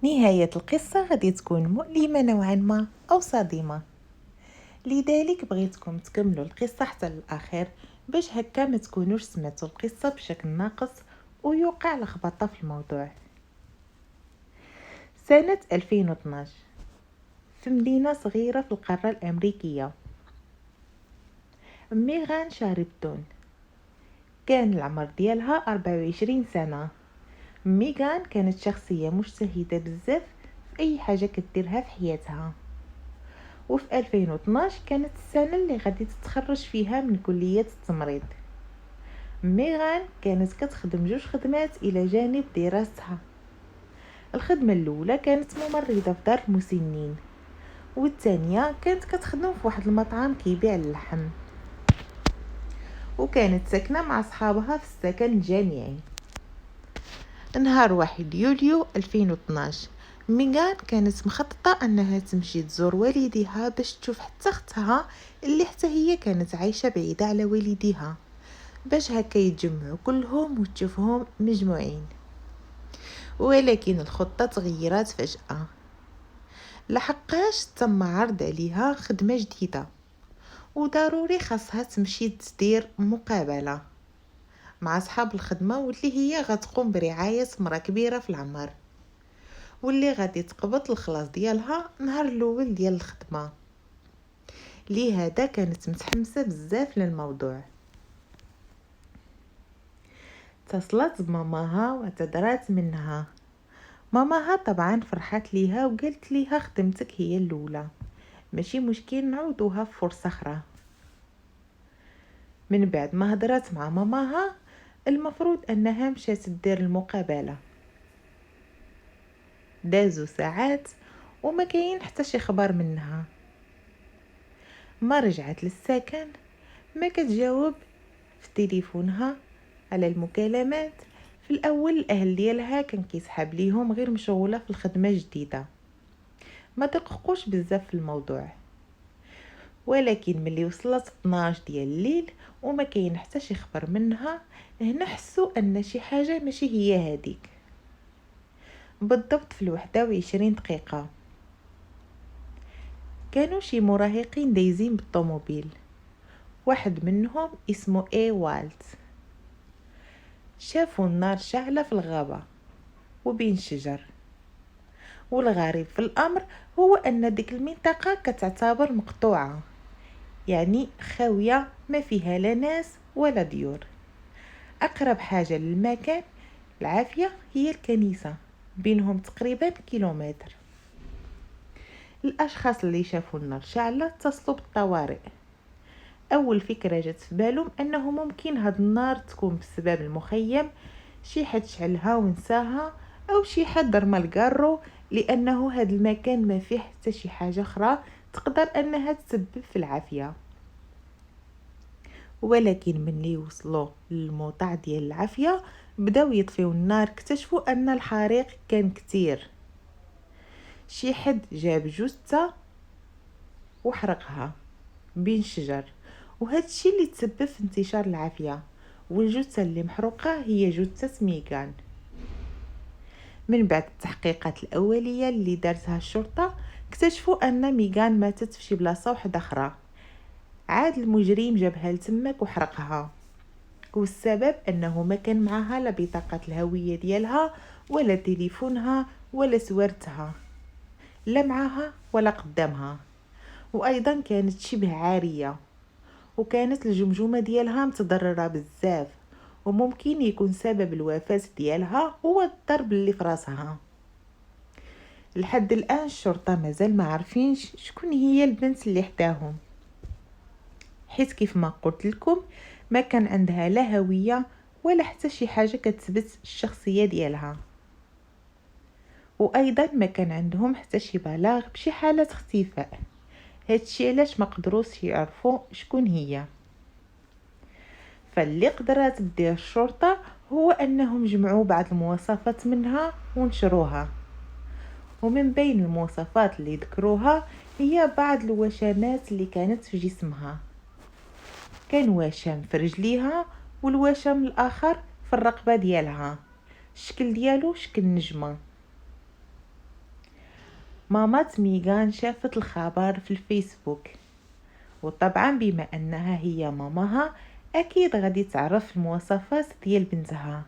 نهاية القصة غادي تكون مؤلمة نوعا ما أو صادمة، لذلك بغيتكم تكملوا القصة حتى للآخر باش هكا ما تكونوش سمعتوا القصة بشكل ناقص ويوقع لخبطة في الموضوع. سنة 2012 في مدينة صغيرة في القارة الأمريكية، ميغان شاربتون كان العمر ديالها 24 سنة. ميغان كانت شخصية مجتهدة بزاف في أي حاجة كديرها في حياتها، وفي 2012 كانت السنة اللي غادي تتخرج فيها من كلية التمريض. ميغان كانت كتخدم جوج خدمات إلى جانب دراستها. الخدمة الأولى كانت ممرضة في دار المسنين، والثانية كانت كتخدم في واحد المطعم كيبيع اللحم، وكانت ساكنة مع صحابها في السكن الجامعي. نهار 1 يوليو 2012 ميغان كانت مخططة أنها تمشي تزور والديها باش تشوف حتى اختها اللي حتى هي كانت عايشة بعيدة على والديها، باش هكا يتجمعوا كلهم وتشوفهم مجموعين. ولكن الخطة تغيرات فجأة، لحقاش تم عرض عليها خدمة جديدة وضروري خاصها تمشي تدير مقابلة مع أصحاب الخدمة، واللي هي غتقوم برعاية مرة كبيرة في العمر، واللي غادي تقبض الخلاص ديالها نهار الاول ديال الخدمه. لهذا كانت متحمسه بزاف للموضوع. اتصلت بماماها واعتذرت منها. ماماها طبعا فرحت ليها وقالت ليها خدمتك هي الاولى، ماشي مشكل نعودوها في فرصه اخرى. من بعد ما هضرت مع ماماها المفروض انها مشات تدير المقابله. دازو ساعات وما كاين حتى شي خبر منها. ما رجعت للسكن، ما كتجاوب في تليفونها على المكالمات. في الاول الاهل ديالها كان كيسحب ليهم غير مشغوله في الخدمه الجديده، ما دققوش بزاف في الموضوع. ولكن ملي وصلت 12 ديال الليل وما كاين حتى شي خبر منها، هنا حسوا ان شي حاجه ماشي هي هذيك. بالضبط في 21 دقيقه كانوا شي مراهقين دايزين بالطوموبيل، واحد منهم اسمه والت. شافوا النار شعلة في الغابة وبين الشجر، والغريب في الأمر هو أن ديك المنطقة كتعتبر مقطوعة، يعني خاوية ما فيها لا ناس ولا ديور. أقرب حاجة للمكان العافية هي الكنيسة، بينهم تقريبا كيلومتر. الأشخاص اللي شافوا النار شعلة اتصلوا بالطوارئ. أول فكرة جت في بالهم أنه ممكن هاد النار تكون بسبب المخيم، شي حد شعلها ونساها، أو شي حد رمى القارو، لأنه هاد المكان ما فيه حتى شي حاجة أخرى تقدر أنها تسبب في العافية. ولكن مني وصلوا للموضع ديال العافية بداو يطفيو النار، اكتشفوا أن الحريق كان كتير. شي حد جاب جثة وحرقها بين الشجر، وهذا الشيء اللي تسبب في انتشار العافية. والجثة اللي محروقة هي جثة ميغان. من بعد التحقيقات الأولية اللي دارتها الشرطة اكتشفوا أن ميغان ماتت في شي بلاصة واحدة أخرى. عاد المجرم جابها لتمك وحرقها، والسبب أنه ما كان معها لا بطاقة الهوية ديالها ولا تليفونها ولا سوارتها، لا معها ولا قدامها. وأيضا كانت شبه عارية، وكانت الجمجمة ديالها متضررة بزاف، وممكن يكون سبب الوفاة ديالها هو الضرب اللي في راسها. لحد الآن الشرطة مازال ما عارفينش شكون هي البنت اللي حداهم، حيث كيف ما قلت لكم ما كان عندها لا هوية ولا حتى شي حاجة كتثبت الشخصية ديالها. وأيضا ما كان عندهم حتى شي بلاغ بشي حالة اختفاء، هادشي علاش ما قدروش يعرفوا شكون هي. فاللي قدرت دير الشرطة هو أنهم جمعوا بعض المواصفات منها ونشروها. ومن بين المواصفات اللي ذكروها هي بعض الوشامات اللي كانت في جسمها. كان وشم في رجليها، والوشم الآخر في الرقبة ديالها، الشكل ديالو شكل نجمة. مامات ميغان شافت الخبر في الفيسبوك، وطبعا بما أنها هي ماماها أكيد غادي تعرف المواصفات ديال بنتها.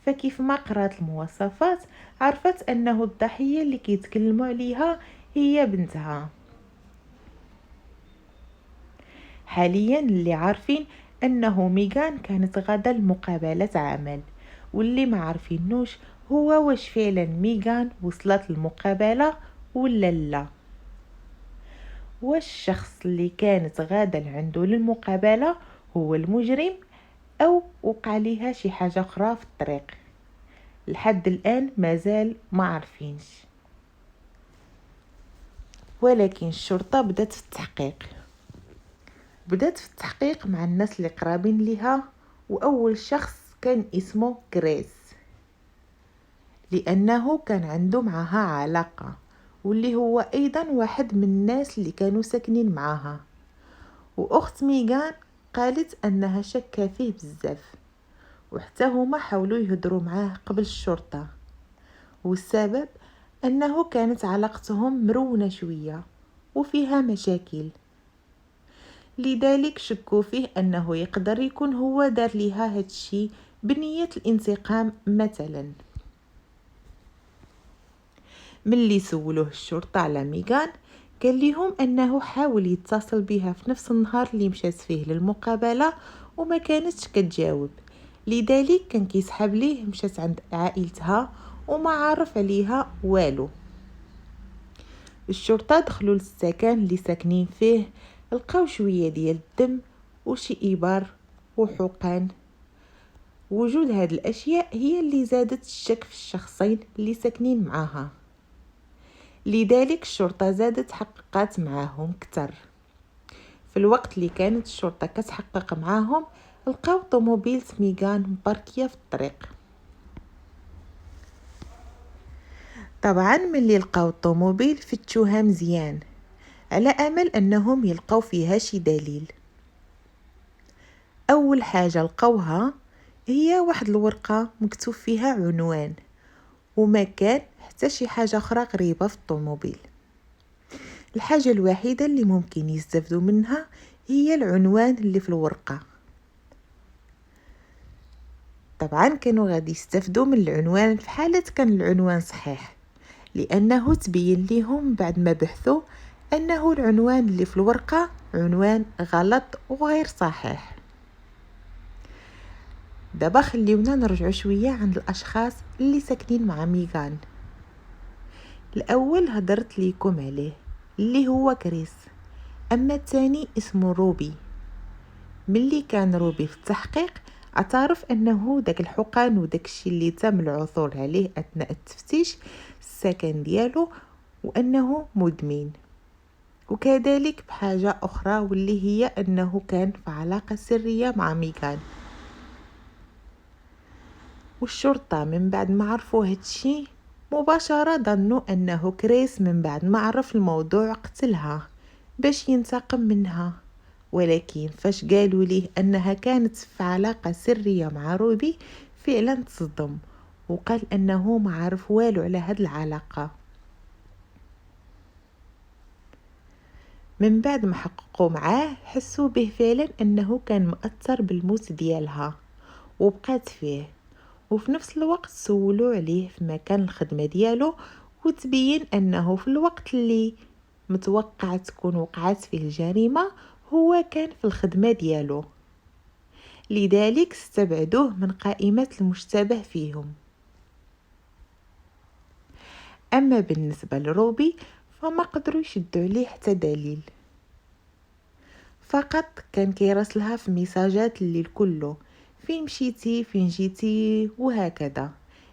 فكيف ما قرات المواصفات عرفت أنه الضحية اللي كيتكلموا عليها هي بنتها. حاليا اللي عارفين أنه ميغان كانت غادا لمقابلة عمل، واللي ما عارفينوش هو واش فعلا ميغان وصلت المقابلة ولا لا. واش الشخص اللي كانت غادا عنده للمقابلة هو المجرم أو وقع ليها شي حاجة أخرى في الطريق؟ لحد الآن مازال ما عارفينش، ولكن الشرطة بدأت في التحقيق مع الناس اللي قرابين ليها. وأول شخص كان اسمه كريس، لأنه كان عنده معها علاقة، واللي هو أيضا واحد من الناس اللي كانوا ساكنين معها. وأخت ميغان قالت أنها شكا فيه بزاف، وحتى هما حاولوا يهدروا معاه قبل الشرطة، والسبب أنه كانت علاقتهم مرونة شوية وفيها مشاكل، لذلك شكوا فيه أنه يقدر يكون هو دار ليها هادشي بنية الانتقام مثلا. ملي سولوه الشرطة على ميغان قال لهم أنه حاول يتصل بها في نفس النهار اللي مشات فيه للمقابلة وما كانتش كتجاوب، لذلك كان كيسحب ليه مشات عند عائلتها وما عارف عليها والو. الشرطة دخلوا للسكن اللي ساكنين فيه، لقاو شوية ديال الدم وشي إبار وحقن. وجود هاد الأشياء هي اللي زادت الشك في الشخصين اللي ساكنين معاها، لذلك الشرطة زادت حققات معاهم كتر. في الوقت اللي كانت الشرطة كتحقق معاهم لقاو طوموبيل ميغان مباركية في الطريق. طبعا ملي لقاو الطوموبيل فتشوها مزيان على أمل أنهم يلقاو فيها شي دليل. أول حاجة لقوها هي واحد الورقة مكتوب فيها عنوان، وما كان حتى شي حاجة أخرى غريبة في الطوموبيل. الحاجة الوحيدة اللي ممكن يستفدوا منها هي العنوان اللي في الورقة. طبعا كانوا غادي يستفدوا من العنوان في حالة كان العنوان صحيح، لأنه تبين لهم بعد ما بحثوا أنه العنوان اللي في الورقة عنوان غلط وغير صحيح. دابا خليونا نرجعوا شوية عند الأشخاص اللي ساكنين مع ميغان. الأول هدرت ليكم عليه اللي هو كريس، أما الثاني اسمه روبي. ملي كان روبي في التحقيق اعترف أنه داك الحقن وداك الشيء اللي تم العثور عليه أثناء التفتيش السكن ديالو، وأنه مدمن، وكذلك بحاجة أخرى واللي هي أنه كان في علاقة سرية مع ميغان. والشرطة من بعد ما عرفوا هادشي مباشرة ظنوا أنه كريس من بعد ما عرف الموضوع قتلها باش ينتقم منها. ولكن فاش قالوا ليه أنها كانت في علاقة سرية مع روبي فعلا تصدم، وقال أنه ما عارف والو على هاد العلاقة. من بعد ما حققوا معاه حسوا به فعلا أنه كان مؤثر بالموت ديالها وبقات فيه. وفي نفس الوقت سولوا عليه في مكان الخدمة ديالو، وتبين أنه في الوقت اللي متوقع تكون وقعت فيه الجريمة هو كان في الخدمة ديالو، لذلك استبعدوه من قائمة المشتبه فيهم. أما بالنسبة لروبي فما قدروا يشدوا عليه حتى دليل، فقط كان كيراسلها في ميساجات الليل كله فين مشيتي فين جيتي وهكذا،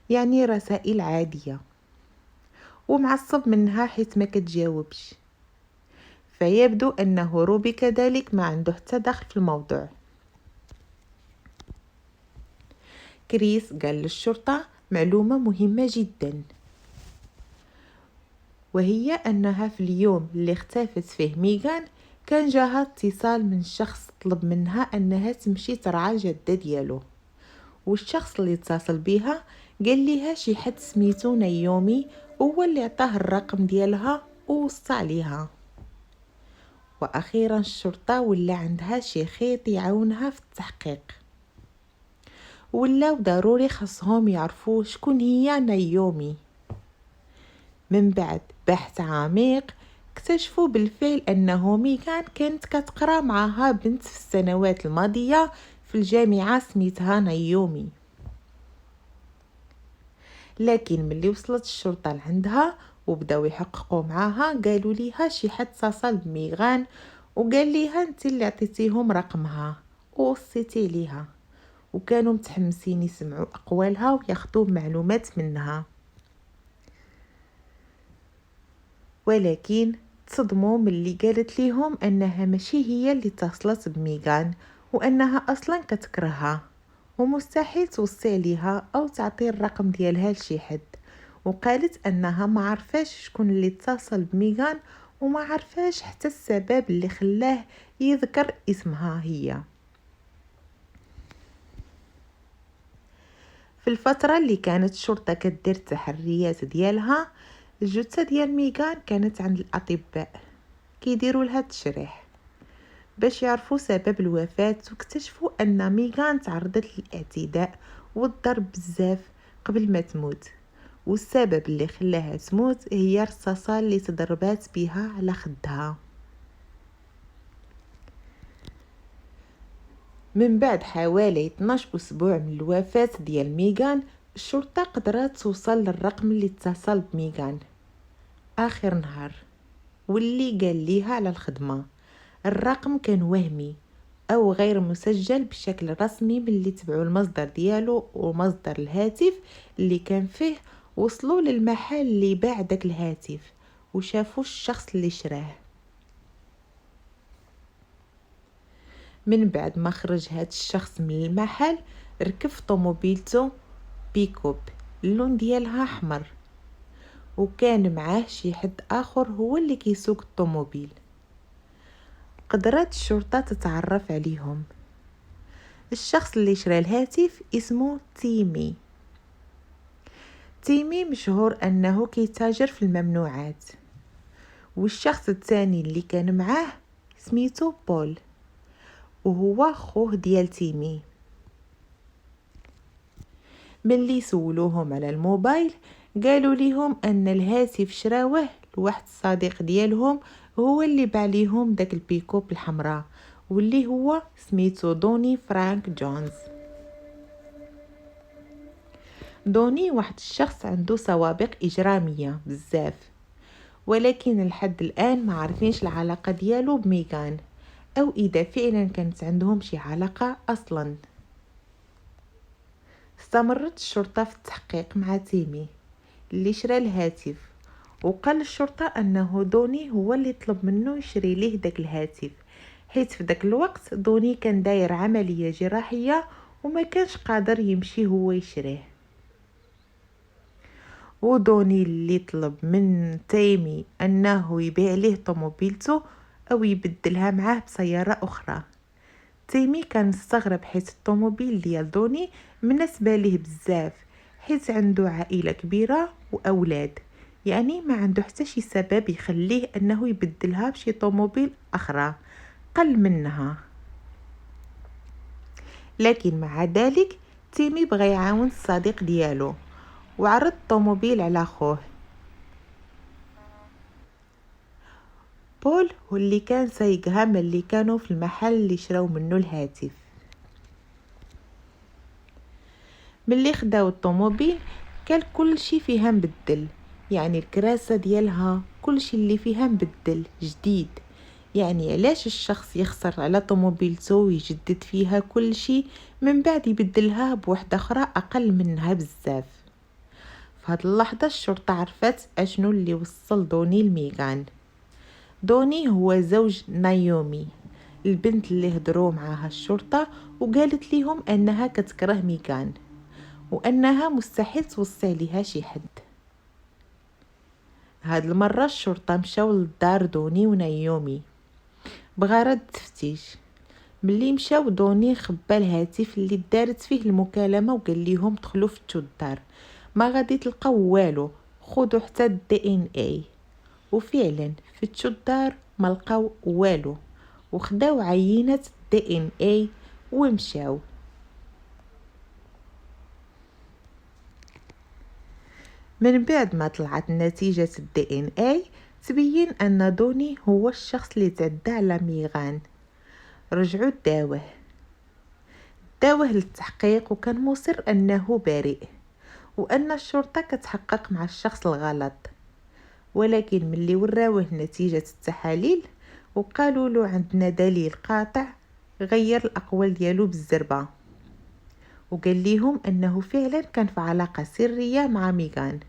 يعني رسائل عادية، ومعصب منها حيث ما كتجاوبش. فيبدو أنه روبي كذلك ما عنده حتى دخل في الموضوع. كريس قال للشرطة معلومة مهمة جدا، وهي أنها في اليوم اللي اختفت فيه ميغان كان جاها اتصال من شخص طلب منها أنها تمشي ترعى جدة ديالو، والشخص اللي اتصل بها قال ليها شي حد سميتو نايومي هو اللي عطاه الرقم ديالها ووصى عليها. واخيرا الشرطه ولا عندها شي خيط يعاونها في التحقيق، ولاو ضروري خاصهم يعرفوا شكون هي نايومي. من بعد بحث عميق اكتشفوا بالفعل انه ميغان كانت كتقرا معها بنت في السنوات الماضيه في الجامعه سميتها نايومي. لكن ملي وصلت الشرطه لعندها وبداو يحققوا معاها قالوا ليها شي حد اتصل بميغان وقال ليها انت اللي عطيتيهم رقمها ووصيتي ليها، وكانوا متحمسين يسمعوا اقوالها وياخذوا معلومات منها. ولكن تصدموا ملي قالت ليهم انها ماشي هي اللي اتصلت بميغان، وانها اصلا كتكرهها ومستحيل توصي عليها او تعطي الرقم ديالها لشي حد. وقالت انها ما عرفاش شكون اللي اتصل بميغان وما عرفاش حتى السبب اللي خلاه يذكر اسمها هي. في الفترة اللي كانت الشرطة كدير التحريات ديالها، الجثة ديال ميغان كانت عند الأطباء كيديروا لها التشريح باش يعرفوا سبب الوفاة، واكتشفوا أن ميغان تعرضت للاعتداء والضرب بزاف قبل ما تموت، والسبب اللي خلاها تموت هي الرصاصة اللي تضربات بها على خدها. من بعد حوالي 12 أسبوع من الوفاة ديال ميغان، الشرطة قدرت توصل للرقم اللي اتصل بميغان آخر نهار واللي قال ليها على الخدمة. الرقم كان وهمي أو غير مسجل بشكل رسمي. من اللي تبعوا المصدر ديالو ومصدر الهاتف اللي كان فيه، وصلوا للمحل اللي باع داك الهاتف وشافوا الشخص اللي شراه. من بعد ما خرج هاد الشخص من المحل، ركب طوموبيلته بيكوب اللون ديالها احمر، وكان معاه شي حد اخر هو اللي كيسوق الطوموبيل. قدرت الشرطة تتعرف عليهم. الشخص اللي شرى الهاتف اسمه تيمي. تيمي مشهور انه كيتاجر في الممنوعات. والشخص الثاني اللي كان معاه سميتو بول، وهو خوه ديال تيمي. ملي سولوهم على الموبايل قالوا ليهم ان الهاتف شراوه لواحد الصديق ديالهم هو اللي باع ليهم داك البيكوب الحمراء، واللي هو سميتو دوني فرانك جونز. دوني واحد الشخص عنده سوابق إجرامية بزاف، ولكن لحد الآن ما عارفينش العلاقة ديالو بميغان أو إذا فعلا كانت عندهم شي علاقة أصلا. استمرت الشرطة في التحقيق مع تيمي اللي شرى الهاتف، وقال الشرطة أنه دوني هو اللي طلب منه يشري ليه داك الهاتف، حيث في داك الوقت دوني كان داير عملية جراحية وما كانش قادر يمشي هو يشريه. ودوني اللي طلب من تيمي أنه يبيع ليه طوموبيلته أو يبدلها معاه بسيارة أخرى. تيمي كان مستغرب حيث الطوموبيل ديال دوني مناسبة ليه بزاف، حيث عنده عائلة كبيرة وأولاد، يعني ما عنده حتى شي سبب يخليه أنه يبدلها بشي طوموبيل أخرى قل منها. لكن مع ذلك تيمي بغى يعاون الصديق ديالو وعرض الطوموبيل على خوه بول، هو اللي كان سايقها ملي كانوا في المحل اللي شراو منه الهاتف. ملي خداو الطوموبيل كان كل شي فيها مبدل، يعني الكراسة ديالها كل شي اللي فيها مبدل جديد. يعني علاش الشخص يخسر على طوموبيلته ويجدد فيها كل شي من بعد يبدلها بوحدة أخرى أقل منها بزاف. في هاد اللحظة الشرطة عرفت أشنو اللي وصل دوني لميغان. دوني هو زوج نايومي، البنت اللي هدروا معاها الشرطة وقالت ليهم أنها كتكره ميغان وأنها مستحيل توصي عليها شي حد. هاد المرة الشرطة مشاو لدار دوني ونايومي بغرض التفتيش. ملي مشاو دوني خبى الهاتف اللي دارت فيه المكالمه وقال لهم دخلوا فتشوا الدار، ما غادي تلقاو والو، خذوا حتى الدي ان اي. وفعلا فتشوا الدار ما لقاو والو، وخداو عينه الدي ان اي ومشاو. من بعد ما طلعت نتيجة الدي ان اي تبين ان دوني هو الشخص اللي تعدى على ميغان. رجعوا داوه للتحقيق، وكان مصر انه بريء وان الشرطة كتحقق مع الشخص الغلط. ولكن ملي وراوه نتيجة التحاليل وقالوا له عندنا دليل قاطع، غير الاقوال ديالو بالزربة، وقال لهم انه فعلا كان في علاقة سرية مع ميغان،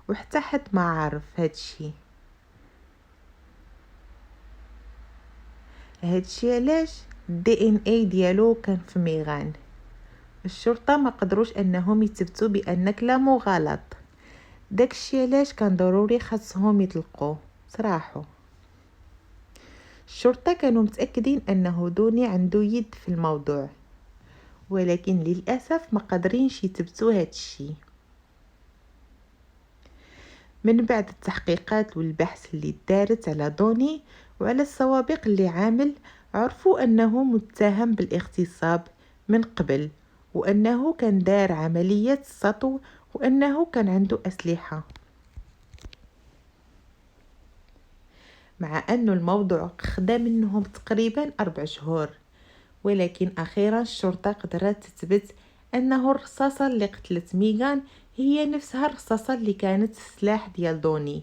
وحتى حد ما عارف هادشي علاش الدي ان اي ديالو كان في ميغان. الشرطة ما قدروش انهم يثبتوا بان كلامو غلط، داكشي علاش كان ضروري خاصهم يطلقوه صراحه. الشرطة كانوا متأكدين انه دوني عنده يد في الموضوع، ولكن للأسف ما قادرينش يثبتوا هادشي. من بعد التحقيقات والبحث اللي دارت على دوني وعلى السوابق اللي عامل، عرفوا أنه متهم بالاغتصاب من قبل، وأنه كان دار عملية سطو، وأنه كان عنده أسلحة. مع أن الموضوع خدا منهم تقريبا 4 شهور، ولكن أخيرا الشرطة قدرت تثبت أنه الرصاصة اللي قتلت ميغان هي نفسها الرصاصة اللي كانت السلاح ديال دوني.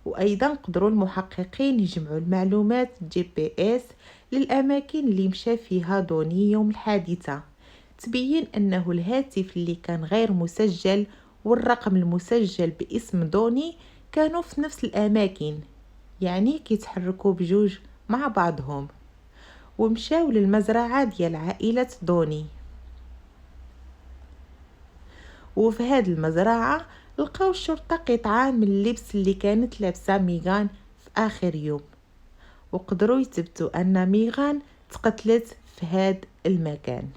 وأيضا قدروا المحققين يجمعوا المعلومات GPS للأماكن اللي مشى فيها دوني يوم الحادثة. تبين أنه الهاتف اللي كان غير مسجل والرقم المسجل باسم دوني كانوا في نفس الأماكن، يعني كيتحركوا بجوج مع بعضهم. ومشاو للمزرعة ديال عائلة دوني، وفي هاد المزرعة لقاو الشرطة قطعة من اللبس اللي كانت لابسة ميغان في آخر يوم، وقدروا يثبتوا أن ميغان تقتلت في هاد المكان.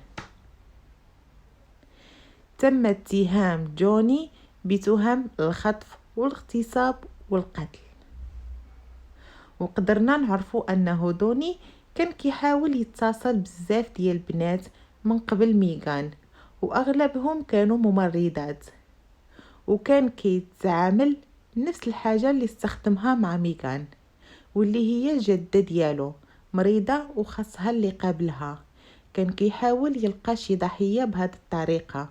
تم اتهام جوني بتهم الخطف والاغتصاب والقتل. وقدرنا نعرفوا أنه دوني كان كيحاول يتصل بزاف ديال البنات من قبل ميغان، واغلبهم كانوا ممرضات، وكان كيتعامل نفس الحاجة اللي استخدمها مع ميغان، واللي هي الجدة ديالو مريضة وخاصها اللي قابلها. كان كيحاول يلقى شي ضحية بهذه الطريقة.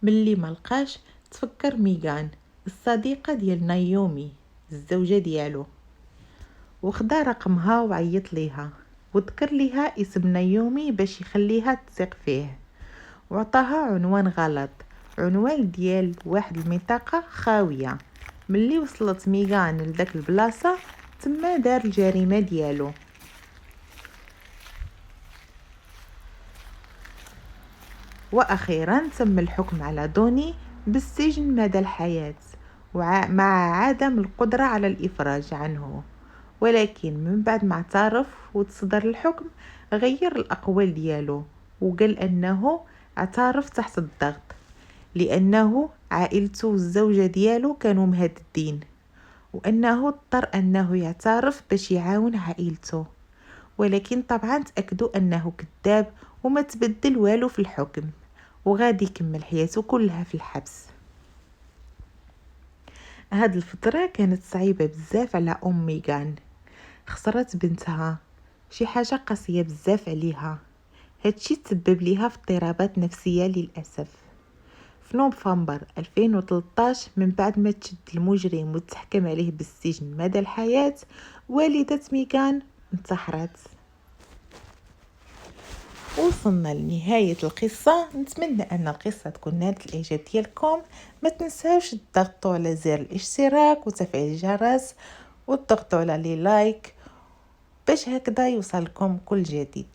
ملي ما لقاش تفكر ميغان الصديقة ديال نايومي الزوجة ديالو، وخدا رقمها وعيط ليها وذكر ليها اسم نايومي باش يخليها تثق فيه، وعطاها عنوان غلط، عنوان ديال واحد المنطقة خاوية. ملي وصلت ميغان لذاك البلاصة تما دار الجريمة ديالو. واخيرا تم الحكم على دوني بالسجن مدى الحياة، مع عدم القدرة على الافراج عنه. ولكن من بعد ما اعترف وتصدر الحكم غير الاقوال ديالو، وقال انه اعترف تحت الضغط، لانه عائلته والزوجة ديالو كانوا مهددين، وانه اضطر انه يعترف باش يعاون عائلته. ولكن طبعا تأكدوا انه كذاب وما تبدل والو في الحكم، وغادي يكمل حياته كلها في الحبس. هاد الفترة كانت صعيبة بزاف على ميغان، خسرت بنتها، شي حاجة قاسية بزاف عليها. هادشي تسبب ليها في اضطرابات نفسية للأسف. في نوفمبر 2013 من بعد ما تشد المجرم وتحكم عليه بالسجن مدى الحياة، والدة ميغان انتحرت. وصلنا لنهاية القصة. نتمنى أن القصة تكون نالت الإعجاب ديالكم. ما تنساوش تضغطوا على زر الاشتراك وتفعيل الجرس وتضغطوا على لايك باش هكذا يوصلكم كل جديد.